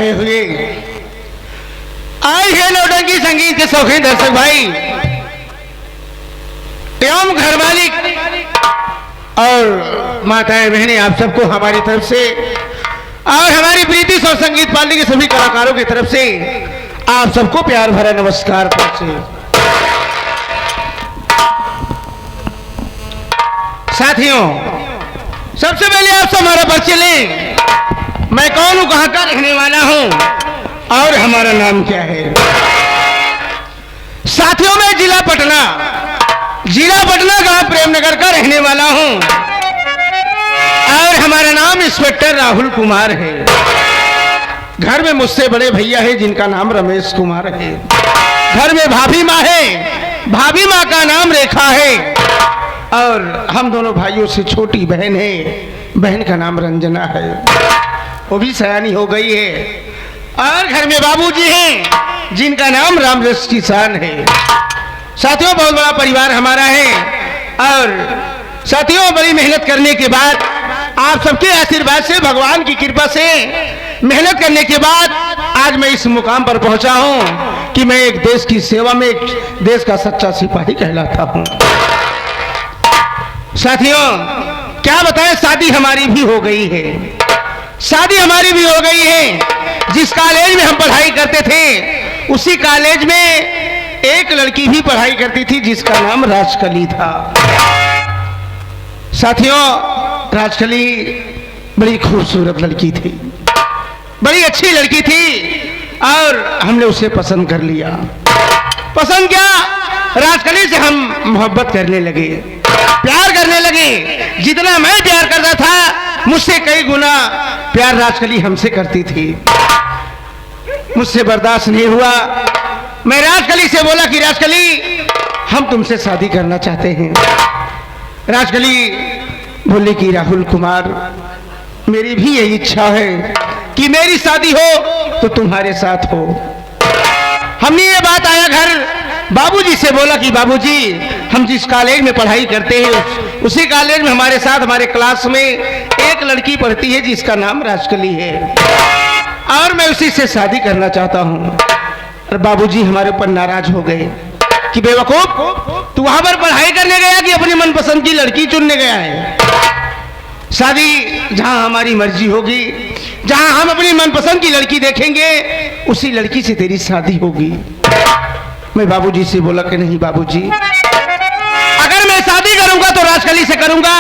आए हुए आए हैं नौटंकी संगीत के शौकीन दर्शक भाई एवं घर मालिक और माताएं बहनें, आप सबको हमारी तरफ से और हमारी प्रीति सौ संगीत पार्टी के सभी कलाकारों की तरफ से आप सबको प्यार भरा नमस्कार पहुंचे। साथियों, सबसे पहले आप सब हमारा परिचय लें। मैं कौन हूं, कहां का रहने वाला हूं और हमारा नाम क्या है। साथियों, मैं जिला पटना गांव प्रेमनगर का रहने वाला हूं और हमारा नाम इंस्पेक्टर राहुल कुमार है। घर में मुझसे बड़े भैया है जिनका नाम रमेश कुमार है। घर में भाभी माँ है, भाभी माँ का नाम रेखा है और हम दोनों भाइयों से छोटी बहन है, बहन का नाम रंजना है, वो भी सयानी हो गई है। और घर में बाबूजी हैं जिनका नाम रामरस किसान है। साथियों, बहुत बड़ा परिवार हमारा है और साथियों, बड़ी मेहनत करने के बाद, आप सबके आशीर्वाद से, भगवान की कृपा से मेहनत करने के बाद आज मैं इस मुकाम पर पहुंचा हूं कि मैं एक देश की सेवा में, एक देश का सच्चा सिपाही कहलाता हूं। साथियों, क्या बताएं, शादी हमारी भी हो गई है। शादी हमारी भी हो गई है। जिस कॉलेज में हम पढ़ाई करते थे उसी कॉलेज में एक लड़की भी पढ़ाई करती थी जिसका नाम राजकली था। साथियों, राजकली बड़ी खूबसूरत लड़की थी, बड़ी अच्छी लड़की थी और हमने उसे पसंद कर लिया। पसंद क्या, राजकली से हम मोहब्बत करने लगे, प्यार करने लगे। जितना मैं प्यार करता था मुझसे कई गुना प्यार राजकली हमसे करती थी। मुझसे बर्दाश्त नहीं हुआ। मैं राजकली से बोला कि राजकली, हम तुमसे शादी करना चाहते हैं। राजकली बोली कि राहुल कुमार, मेरी भी यही इच्छा है कि मेरी शादी हो तो तुम्हारे साथ हो। हमने ये बात आया घर, बाबूजी से बोला कि बाबूजी, हम जिस कॉलेज में पढ़ाई करते हैं उसी कॉलेज में हमारे साथ, हमारे क्लास में एक लड़की पढ़ती है जिसका नाम राजकली है और मैं उसी से शादी करना चाहता हूं। और बाबूजी हमारे ऊपर नाराज हो गए कि बेवकूफ, तू वहां पर पढ़ाई करने गया कि अपनी मनपसंद की लड़की चुनने गया है। शादी जहां हमारी मर्जी होगी, जहां हम अपनी मनपसंद की लड़की देखेंगे उसी लड़की से तेरी शादी होगी। मैं बाबूजी से बोला कि नहीं बाबूजी, अगर मैं शादी करूंगा तो राजकली से करूंगा,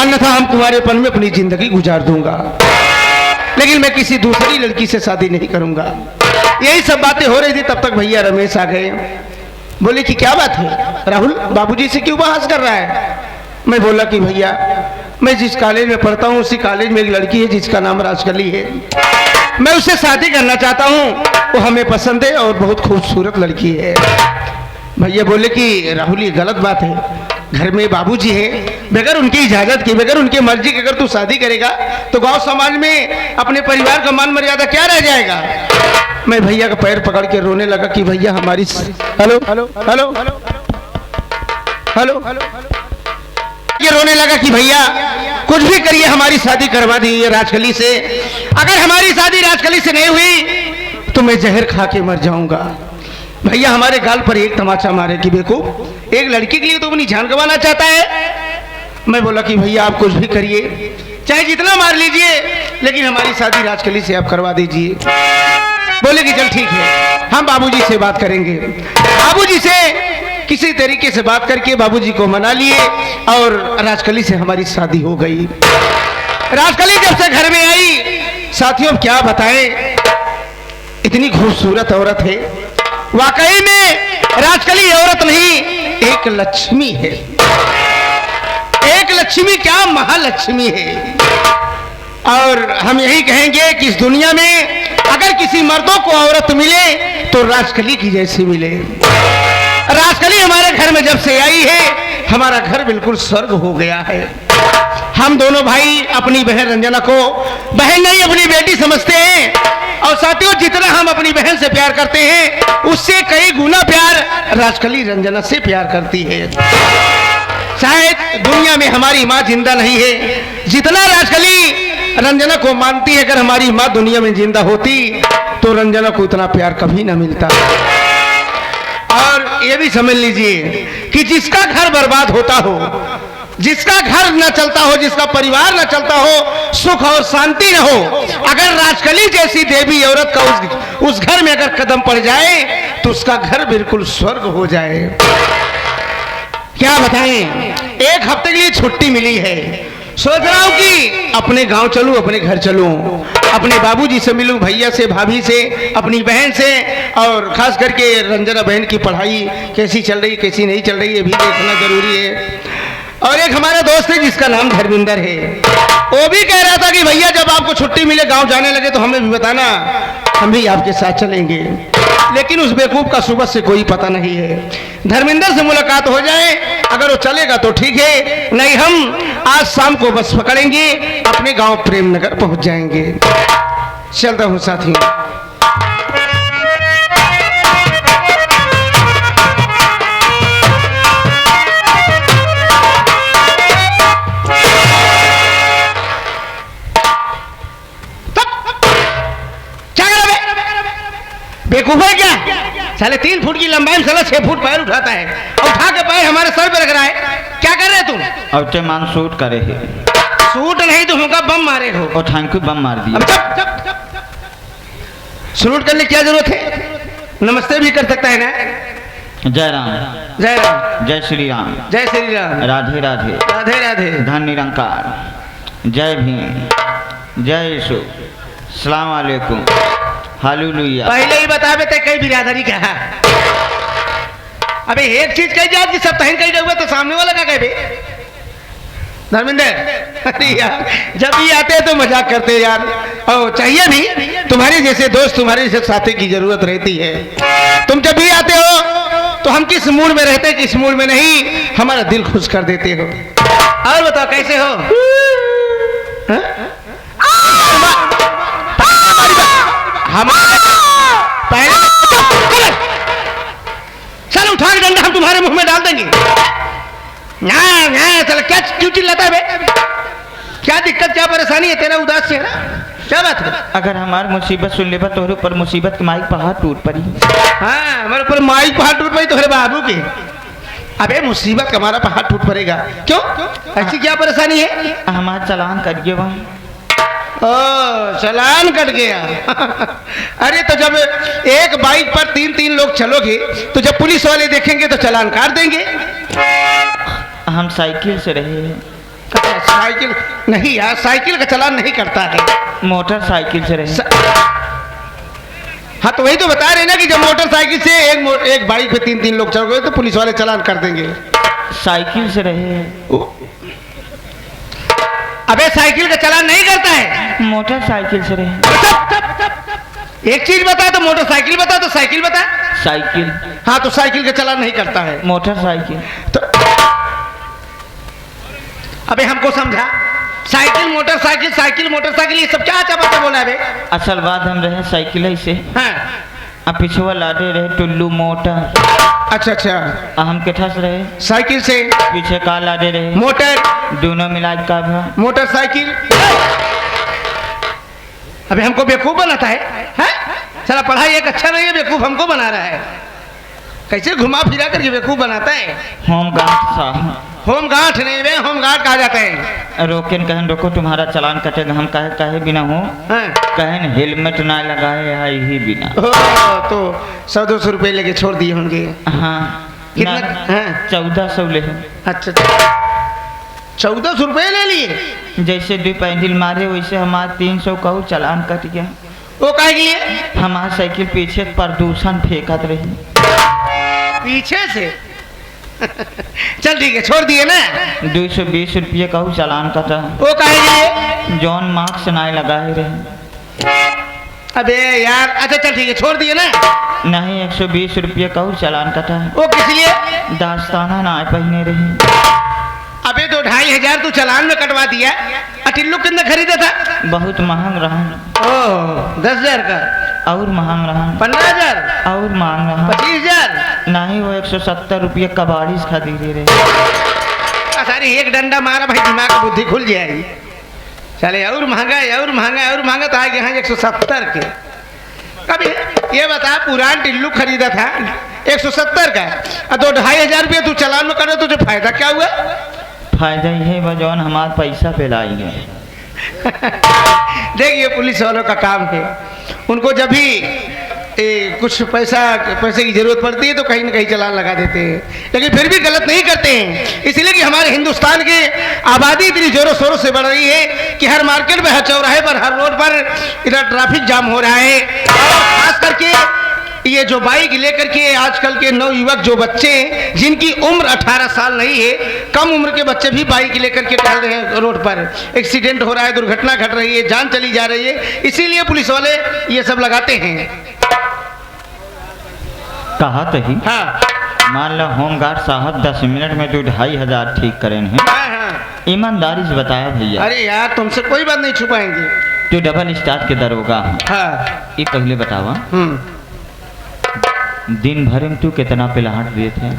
अन्यथा हम तुम्हारेपन में अपनी जिंदगी गुजार दूंगा, लेकिन मैं किसी दूसरी लड़की से शादी नहीं करूंगा। यही सब बातें हो रही थी, तब तक भैया रमेश आ गए। बोले कि क्या बात है राहुल, बाबूजी से क्यों बहस कर रहा है। मैं बोला कि भैया, मैं जिस कॉलेज में पढ़ता हूँ उसी कॉलेज में एक लड़की है जिसका नाम राजकली है, मैं उससे शादी करना चाहता हूँ, वो हमें पसंद है और बहुत खूबसूरत लड़की है। भैया बोले कि राहुल, ये गलत बात है। घर में बाबूजी है, बगैर उनकी इजाजत के, बगैर उनकी मर्जी के अगर तू शादी करेगा तो गांव समाज में अपने परिवार का मान मर्यादा क्या रह जाएगा। मैं भैया का पैर पकड़ के रोने लगा कि भैया हमारी हेलो हेलो हेलो हेलो ये रोने लगा कि भैया कुछ भी करिए, हमारी शादी करवा दीजिए राजकली से। अगर हमारी शादी राजकली से नहीं हुई तो मैं जहर खा के मर जाऊंगा। भैया हमारे गाल पर एक तमाचा मारे कि बेवकूफ, एक लड़की के लिए तो अपनी जान गंवाना चाहता है। मैं बोला कि भैया आप कुछ भी करिए, चाहे जितना मार लीजिए, लेकिन हमारी शादी राजकली से आप करवा दीजिए। बोले कि चल ठीक है, हम बाबूजी से बात करेंगे। बाबूजी से किसी तरीके से बात करके बाबूजी को मना लिए और राजकली से हमारी शादी हो गई। राजकली जब से घर में आई, साथियों क्या बताएं, इतनी खूबसूरत औरत है। वाकई में राजकली औरत नहीं, एक लक्ष्मी है। एक लक्ष्मी क्या, महालक्ष्मी है। और हम यही कहेंगे कि इस दुनिया में अगर किसी मर्दों को औरत मिले तो राजकली की जैसी मिले। राजकली हमारे घर में जब से आई है, हमारा घर बिल्कुल स्वर्ग हो गया है। हम दोनों भाई अपनी बहन रंजना को बहन नहीं अपनी बेटी समझते हैं और साथियों, जितना हम अपनी बहन से प्यार करते हैं उससे कई गुना प्यार राजकली रंजना से प्यार करती है। शायद दुनिया में हमारी माँ जिंदा नहीं है, जितना राजकली रंजना को मानती है। अगर हमारी माँ दुनिया में जिंदा होती तो रंजना को इतना प्यार कभी ना मिलता। और ये भी समझ लीजिए कि जिसका घर बर्बाद होता हो, जिसका घर न चलता हो, जिसका परिवार न चलता हो, सुख और शांति न हो, अगर राजकली जैसी देवी औरत का उस घर में अगर कदम पड़ जाए तो उसका घर बिल्कुल स्वर्ग हो जाए। क्या बताएं, एक हफ्ते के लिए छुट्टी मिली है। सोच रहा हूं कि अपने गांव चलूं, अपने घर चलूं, अपने बाबूजी से मिलूं, भैया से, भाभी से, अपनी बहन से, और खास करके रंजना बहन की पढ़ाई कैसी चल रही, कैसी नहीं चल रही, ये भी देखना जरूरी है। और एक हमारा दोस्त है जिसका नाम धर्मिंदर है, वो भी कह रहा था कि भैया जब आपको छुट्टी मिले, गांव जाने लगे तो हमें भी बताना, हम भी आपके साथ चलेंगे। लेकिन उस बेवकूफ का सुबह से कोई पता नहीं है। धर्मिंदर से मुलाकात हो जाए, अगर वो चलेगा तो ठीक है, नहीं हम आज शाम को बस पकड़ेंगे, अपने गांव प्रेमनगर पहुंच जाएंगे। चलता हूं साथी। बेवकूफ है क्या? साले 3 फुट की लंबाई में साला 6 फुट पैर उठाता है, और उठा के पैर हमारे सर पे रख रहा है। क्या कर रहे तुम? अब ते मान शूट करे है। शूट नहीं, तुम हमका बम मारे हो। और थैंक यू, बम मार दिया। अब चुप। शूट करने की क्या जरूरत है? नमस्ते भी कर सकता है ना। जय राम, जय राम, जय श्री राम, जय श्री राम, राधे राधे, राधे राधे, धन निरंकार, जय भीम, जय यीशु, सलाम वालेकुम, हालेलुया। पहले ही बता बेटे कई बिरादरी का है। अबे एक चीज कही जाती, सब तहन कही हुआ तो सामने वाला का कहे बे धर्मेंद्र। अरे यार, जब भी आते हैं तो मजाक करते हैं यार, और चाहिए भी। तुम्हारे जैसे दोस्त, तुम्हारे जैसे साथी की जरूरत रहती है। तुम जब भी आते हो तो हम किस मूड में रहते, किस मूड में नहीं, हमारा दिल खुश कर देते हो। और बताओ कैसे हो? चल उठा के डंडा हम तुम्हारे मुंह में डाल देंगे। चल क्या क्यों चिल्लाता है बे? क्या दिक्कत, क्या परेशानी है तेरा? उदास चेहरा, क्या बात है? अगर हमार मुसीबत सुन लेबा तोहरे ऊपर मुसीबत के माइक पहाड़ टूट पड़ी। हाँ, हमारे ऊपर माइक पहाड़ टूट पड़ी तोहरे बाबू के। अबे मुसीबत का हमारा पहाड़ टूट पड़ेगा क्यों? ऐसी क्या परेशानी है? हमारा चालान कर दिए वहाँ। ओ, चालान कट गया। अरे तो जब एक बाइक पर 3-3 लोग चलोगे तो जब पुलिस वाले देखेंगे तो चालान काट देंगे। हम साइकिल से रहे हैं। साइकिल नहीं यार, साइकिल का चालान नहीं करता है, मोटरसाइकिल से रहे। हाँ तो वही तो बता रहे ना कि जब मोटरसाइकिल से एक बाइक पे 3-3 लोग चल गए तो पुलिस वाले चालान कर देंगे। साइकिल से रहे हैं। अबे साइकिल का चालान नहीं करता है, मोटरसाइकिल से रहे। एक चीज बता तो मोटरसाइकिल बता, तो साइकिल बता। साइकिल। हाँ तो साइकिल का चालान नहीं करता है। मोटरसाइकिल तो अबे हमको समझा, साइकिल मोटरसाइकिल, साइकिल मोटरसाइकिल, ये सब क्या चाबा बोला है? असल बात हम रहे साइकिल से। हाँ। अब पिछुआ लादे रहे टुल्लू मोटर। अच्छा अच्छा। हम किठस रहे साइकिल से, पीछे का लादे रहे मोटर, दोनों मिला का मोटरसाइकिल। अबे हमको बेवकूफ बनाता है? चला पढ़ाई एक अच्छा नहीं है, बेवकूफ हमको बना रहा है। कैसे घुमा फिरा करके बेवकूफ बनाता है? होम गार्ड साहब। होम गार्ड नहीं वे, होम गार्ड कहा जाता है। रोकेन कहन रोको तुम्हारा चालान कटेगा। हम कहे बिना हो, कहन हेलमेट ना लगाए है ही बिना। तो 100-200 रुपए लेके छोड़ दिए होंगे। हाँ कितना? 1400 ले। अच्छा 1400 रुपए ले लिए? जैसे 2 पैंडल मारे वैसे हमारा 300 का चालान कट गया। वो कहे लिए हमारा साइकिल पीछे प्रदूषण फेंकत रही पीछे से। चल ठीक है, छोड़ दिए ना। 220 रुपये का चालान कटा। वो कहे लिए जॉन मार्क्स ना लगाए रहे। अबे यार, अच्छा चल ठीक है, छोड़ दिए ना। नहीं 120 रुपये का चालान कटा। वो किस लिए? दास्ताना ना पहने रही। अबे तो 2500 तू चालान में कटवा दिया। टिल्लू कितना खरीदा था? बहुत महंग रहा। ओह 10,000 का? और महंग रहा। 15,000? और महंग रहा। 25,000? नहीं वो 170 रुपये का बारिश खरीदे रहे। सारी एक डंडा मारा भाई, दिमाग बुद्धि खुल जाएगी। चले और महंगा और महंगा तो आ गया है 170 के। कभी ये बता, पुरान टिल्लू खरीदा था 170 का, और 2-2,500 रुपये तू चालान में करे, तुझे फायदा क्या हुआ? फायदा ये है जौन हमारा पैसा फैलाएंगे। देखिए पुलिस वालों का काम है, उनको जब भी कुछ पैसे की जरूरत पड़ती है तो कहीं ना कहीं चालान लगा देते हैं, लेकिन फिर भी गलत नहीं करते हैं। इसलिए कि हमारे हिंदुस्तान की आबादी इतनी जोरों शोरों से बढ़ रही है कि हर मार्केट में, हर चौराहे पर, हर रोड पर इधर ट्रैफिक जाम हो रहा है। और खास करके ये जो बाइक लेकर के आजकल के नवयुवक जो बच्चे हैं, जिनकी उम्र 18 साल नहीं है, कम उम्र के बच्चे भी बाइक लेकर के टहल रहे हैं रोड पर, एक्सीडेंट हो रहा है, दुर्घटना घट रही है, जान चली जा रही है। इसीलिए पुलिस वाले ये सब लगाते हैं। कहा तो ही, हाँ मान लो होमगार्ड साहब 10 मिनट में तो 2,500 ठीक करें हैं। हाँ हाँ। ईमानदारी से बताया भैया। अरे यार तुमसे कोई बात नहीं छुपाएंगे। तो डबल स्टार के दरोगा हैं। हाँ। ये पहले बतावा, दिन भर में तू कितना पिलाहट दिए थे?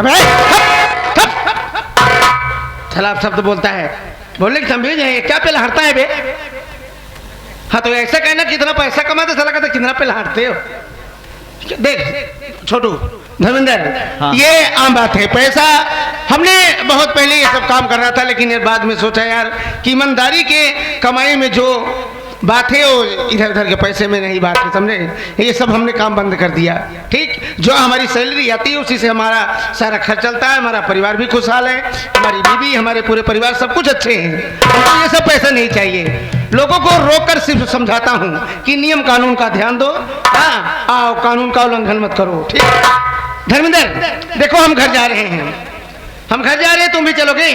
छलाप शब्द बोलता है, बोलने की समझ है, क्या पिलाहटता है बे? हाँ तो ऐसा कहना कितना पैसा कमाते, साला कहता कितना पिलाहटते हो। देख छोटू धर्मेंद्र, हाँ। ये आम बात है। पैसा हमने बहुत पहले ये सब काम कर रहा था, लेकिन बाद में सोचा यार कि ईमानदारी के कमाई में जो बात है वो इधर उधर के पैसे में नहीं बात है, समझे? ये सब हमने काम बंद कर दिया। ठीक, जो हमारी सैलरी आती है उसी से हमारा सारा खर्च चलता है, हमारा परिवार भी खुशहाल है, हमारी बीवी, हमारे पूरे परिवार सब कुछ अच्छे हैं। हमको ये सब पैसा नहीं चाहिए। लोगों को रोककर सिर्फ समझाता हूँ कि नियम कानून का ध्यान दो, हाँ आओ, कानून का उल्लंघन मत करो। ठीक धर्मेंद्र, देखो हम घर जा रहे हैं, हम घर जा रहे हैं, तुम भी चलोगे?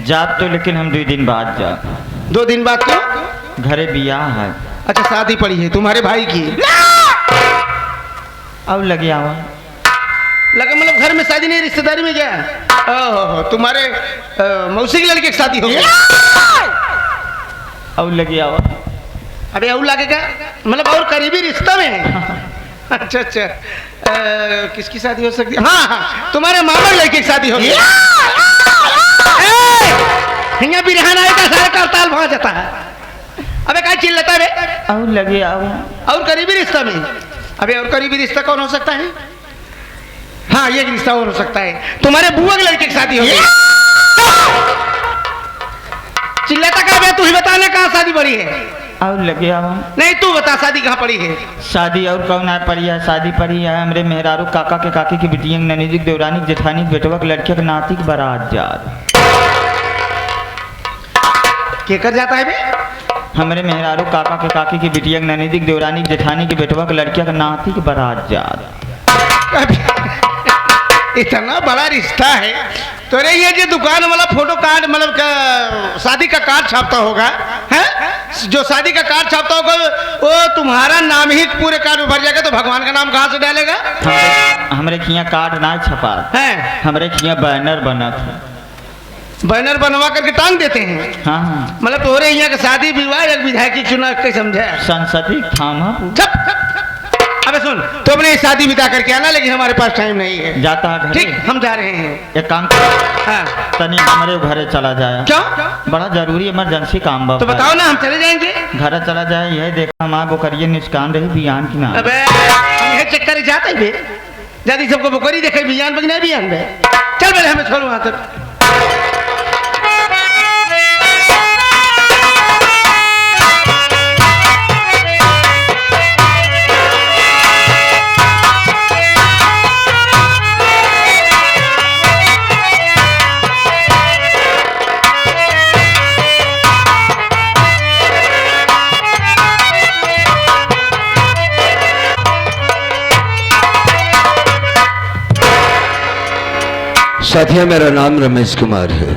जा तो, लेकिन हम 2 दिन बाद जा। 2 दिन बाद क्यों? घरे बियाह है। अच्छा शादी पड़ी है तुम्हारे भाई की? अब लगे आवा लगा मतलब घर में शादी नहीं, रिश्तेदारी में गया? ओहो, तुम्हारे मौसी की लड़के की शादी हो गई? अब लगे आवा। अबे और लगेगा मतलब और करीबी रिश्ता में है? अच्छा अच्छा, किसकी शादी हो सकती है? हाँ हाँ, तुम्हारे मामा लड़के की शादी हो गई। यहाँ बिरहान आएगा, सारा करताल भाग जाता है। अबे क्या चिल्लाता है बे? और लगे आओ। और करीबी रिश्ता में? अबे और करीबी रिश्ता कौन हो सकता है? हाँ ये रिश्ता और हो सकता है, तुम्हारे बुआ के लड़के की शादी हो गई। चिल्लाता क्या बे? तू ही बताना कहाँ शादी पड़ी है? और लगे आओ। नहीं तू बता, शादी कहाँ पड़ी है? शादी और कौन है पड़ी है? शादी पड़ी है हमरे मेहरारू काका के काकी की बिटिया, ननीजी देवरानी जेठानी बेटवा के लड़के के नाती के बारात जात। क्या कर जाता है बे? हमारे मेहरारू काका के काकी की बिटिया, ननीजी देवरानी जेठानी की बेटवा के लड़किया के नाती के बारात जात। इतना बड़ा रिश्ता है तो रे, ये जो दुकान वाला फोटो कार्ड मतलब शादी का कार्ड छापता होगा, है जो शादी का कार्ड छापता होगा वो तुम्हारा नाम ही पूरे कार्ड में भर जाएगा, तो भगवान का नाम कहाँ से डालेगा? हमरे खिया कार्ड ना छपा है, हमरे खिया बैनर बना था। बैनर बनवा करके टांग देते हैं? हाँ हाँ, मतलब तोरे यहाँ का शादी विवाह एक विधायक की चुनाव के समझे? संसदीय थामा। अबे सुन, तो अपने शादी बिता करके आना, लेकिन हमारे पास टाइम नहीं है। जाता है ठीक, हम जा रहे हैं। एक काम कर, हाँ। तनी हमारे घरे चला जाए। क्यों? बड़ा जरूरी इमरजेंसी काम बा। तो बताओ ना, हम चले जाएंगे। घर चला जाए, यही देखा माँ बोकरिए निष्कान रही बियान की नाम। अबे हम ये चक्कर जाते बे, जल्दी सबको बोकरी देखे बियान बगना बियान बे। चल पहले हमें छोड़ वहां तक। साथिया, मेरा नाम रमेश कुमार है।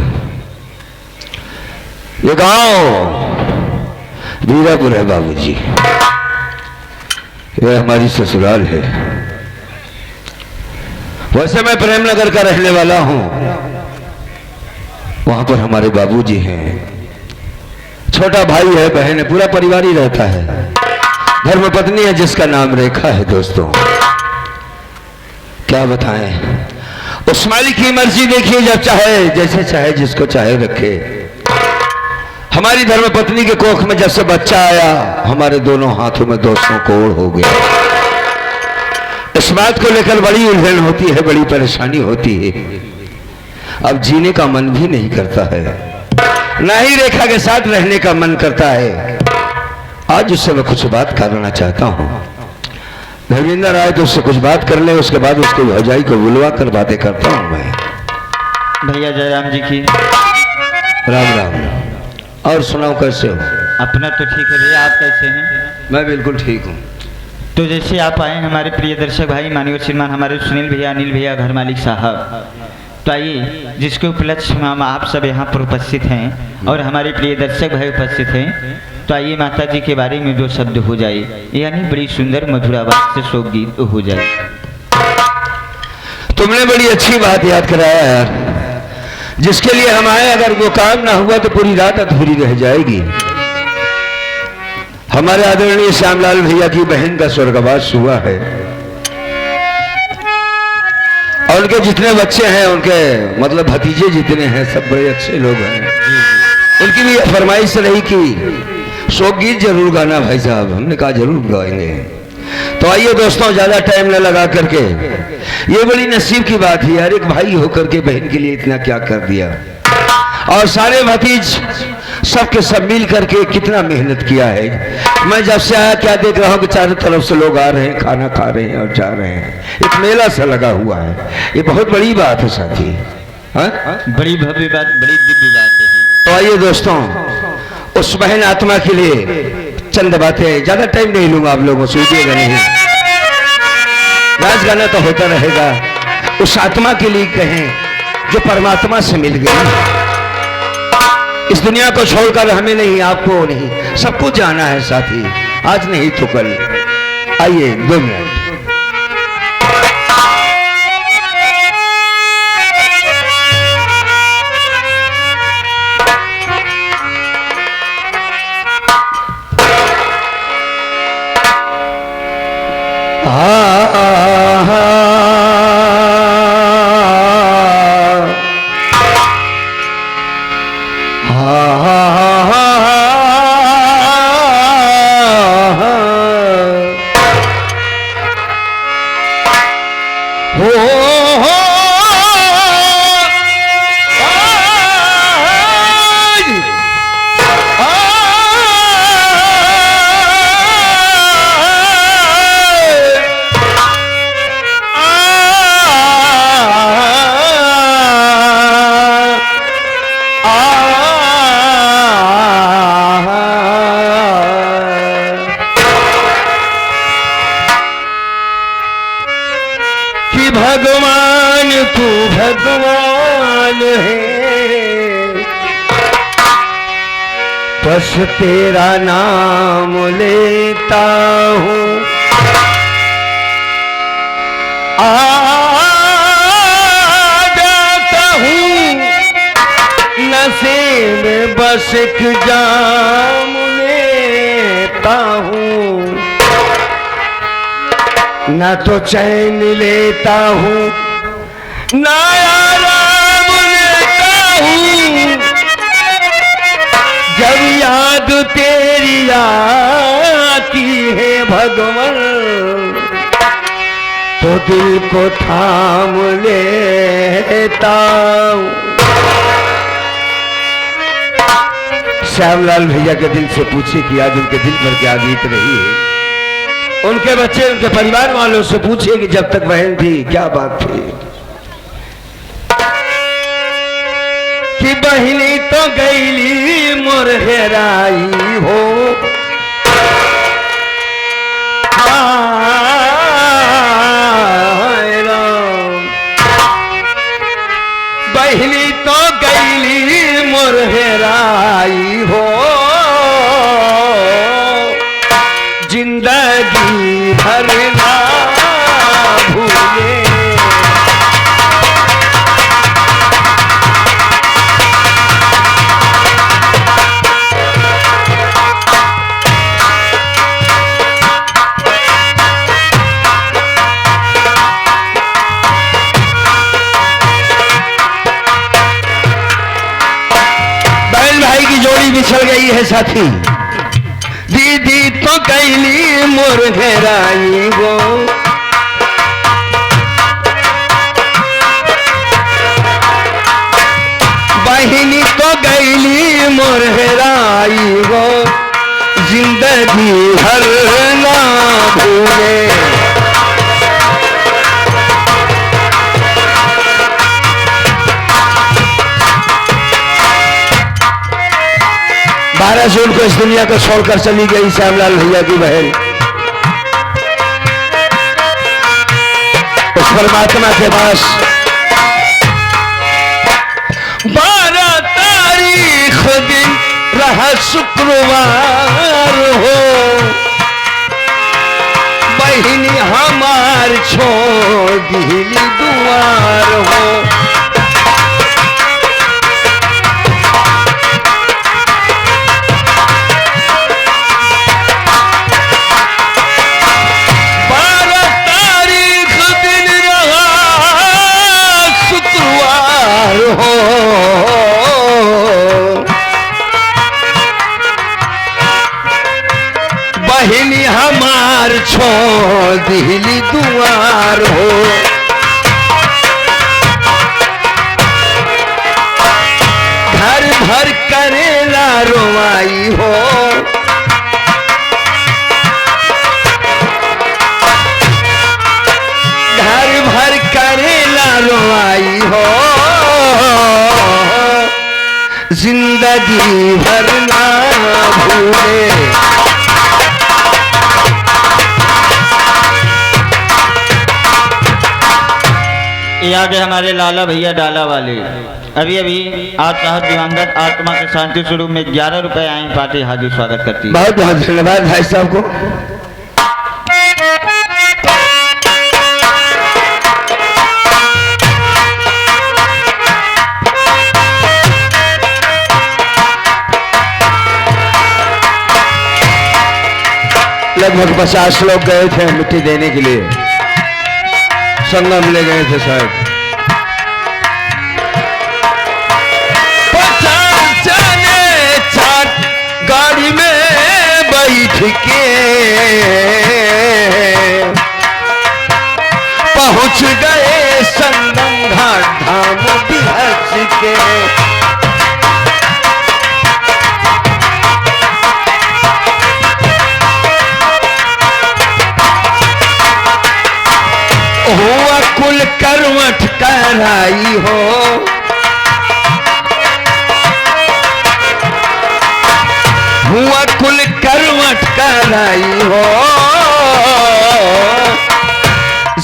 ये गांव वीरापुर है बाबूजी, यह हमारी ससुराल है। वैसे मैं प्रेमनगर का रहने वाला हूं, वहां पर हमारे बाबूजी हैं, छोटा भाई है, बहन है, पूरा परिवार ही रहता है। धर्मपत्नी है जिसका नाम रेखा है। दोस्तों क्या बताएं, उस मालिक की मर्जी देखिए, जब चाहे जैसे चाहे जिसको चाहे रखे। हमारी धर्मपत्नी के कोख में जब से बच्चा आया हमारे दोनों हाथों में 200 कोड़ हो गया। इस बात को लेकर बड़ी उलझन होती है, बड़ी परेशानी होती है। अब जीने का मन भी नहीं करता है, ना ही रेखा के साथ रहने का मन करता है। आज उससे मैं कुछ बात करना चाहता हूँ। धर्मेंद्र आए तो उससे कुछ बात कर ले, उसके बाद उसके भौजाई को बुलवा कर बातें करता हूँ मैं। भैया जयराम जी की राम राम। और सुनाओ कैसे हो? अपना तो ठीक है भैया, आप कैसे हैं? मैं बिल्कुल ठीक हूँ। तो जैसे आप आए हमारे प्रिय दर्शक भाई माननीय श्रीमान हमारे सुनील भैया अनिल भैया घर मालिक साहब, तो आइए जिसके उपलक्ष्य में हम आप सब यहाँ पर उपस्थित हैं और हमारे प्रिय दर्शक भाई उपस्थित हैं, तो आइए माता जी के बारे में 2 शब्द हो जाए, यानी बड़ी सुंदर मधुर आवाज से शोक गीत हो जाए। तुमने बड़ी अच्छी बात याद कराया यार। जिसके लिए हम आए अगर वो काम ना हुआ तो पूरी रात अधूरी रह जाएगी। हमारे आदरणीय श्यामलाल भैया की बहन का स्वर्गवास हुआ है और उनके जितने बच्चे हैं, उनके मतलब भतीजे जितने हैं, सब बड़े अच्छे लोग हैं। उनकी भी फरमाइश रही कि शोक गीत जरूर गाना भाई साहब। हमने कहा जरूर गाएंगे। तो आइए दोस्तों, ज्यादा टाइम न लगा करके, ये बड़ी नसीब की बात है यार, एक भाई होकर के बहन के लिए इतना क्या कर दिया। और सारे भतीज सबके सब मिल करके कितना मेहनत किया है। मैं जब से आया क्या देख रहा हूँ कि चारों तरफ से लोग आ रहे हैं, खाना खा रहे हैं और जा रहे हैं। एक मेला सा लगा हुआ है, ये बहुत बड़ी बात है साथी। बड़ी भव्य बात, बड़ी दिव्य बात है। तो आइए दोस्तों, उस बहन आत्मा के लिए चंद बातें, ज्यादा टाइम नहीं लूंगा आप लोगों से, उठिएगा नहीं। नाच गाना तो होता रहेगा। उस आत्मा के लिए कहें जो परमात्मा से मिल गई। इस दुनिया को छोड़कर हमें नहीं, आपको नहीं, सबको जाना है साथी, आज नहीं तो कल। आइए 2 मिनट। भगवान तू भगवान है, बस तेरा नाम लेता हूँ। आ जाता हूँ नशे में, बस एक जाम लेता हूँ। ना तो चैन लेता हूँ ना आराम लेता हूँ। जब याद तेरी आती है भगवान, तो दिल को थाम लेता हूँ। श्यामलाल भैया के दिल से पूछे कि आज उनके दिल पर क्या बीत रही है। उनके बच्चे, उनके परिवार वालों से पूछिए कि जब तक बहन थी क्या बात थी। कि बहनी तो गईली मोर हेराई हो, बहनी तो गईली मोर हेराई हो। जिंदगी भर ना भूले, जोड़ी बिछड़ गई है साथी, दीदी तो कैली मोर घेराई गो, बहिनी तो गैली मोर हेराई गो, जिंदगी भर ना भूले। 12 जून को इस दुनिया को छोड़कर चली गई श्यामलाल भैया की बहन। उस परमात्मा के पास 12 तारीख दिन रहा शुक्रवार हो, बहिनी हमार छोड़ दिली दुआर हो। बहिनी हमार छोड़ दिली दुआर हो, घर भर करेला रोवाई हो, घर भर करेला रोवाई हो, जिंदगी भर ना भूले। ये आगे हमारे लाला भैया डाला वाले अभी अभी आप साहब दिवंगत आत्मा के शांति स्वरूप में 11 रुपए आए, पार्टी हार्दिक स्वागत करती है। बहुत बहुत धन्यवाद भाई साहब को। लगभग 50 लोग गए थे मिट्टी देने के लिए, संगम ले गए थे शायद। 50 जने चार गाड़ी में बैठ के पहुंच गए संगम घाट धाम बिहस के। हुआ कुल करवट कराई हो, हुआ कुल करवट कराई हो,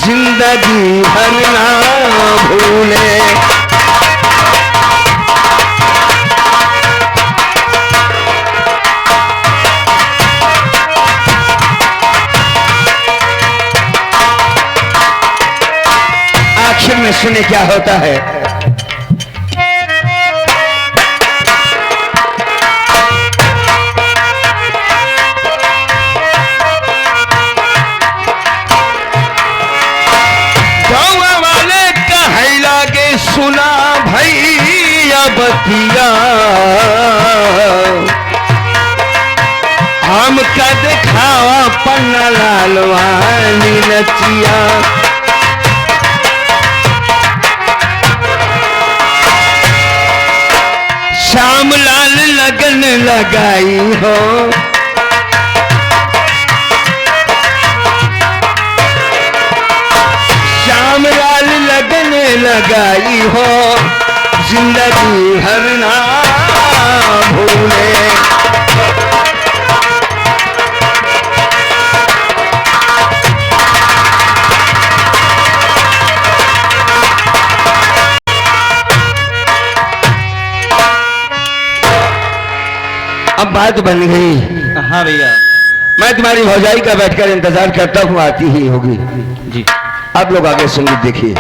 जिंदगी भर ना भूले। आखिर में सुने क्या होता है। गाँव वाले कहे लागे सुना भैया बतिया, हम का दिखावा पन्ना लालवानी नचिया। श्यामलाल लगन लगाई हो, श्यामलाल लगन लगाई हो, जिंदगी भर ना भूले। अब बात बन गई। हाँ भैया, मैं तुम्हारी भौजाई का बैठकर इंतजार करता हूँ, आती ही होगी जी। आप लोग आगे संगीत देखिए।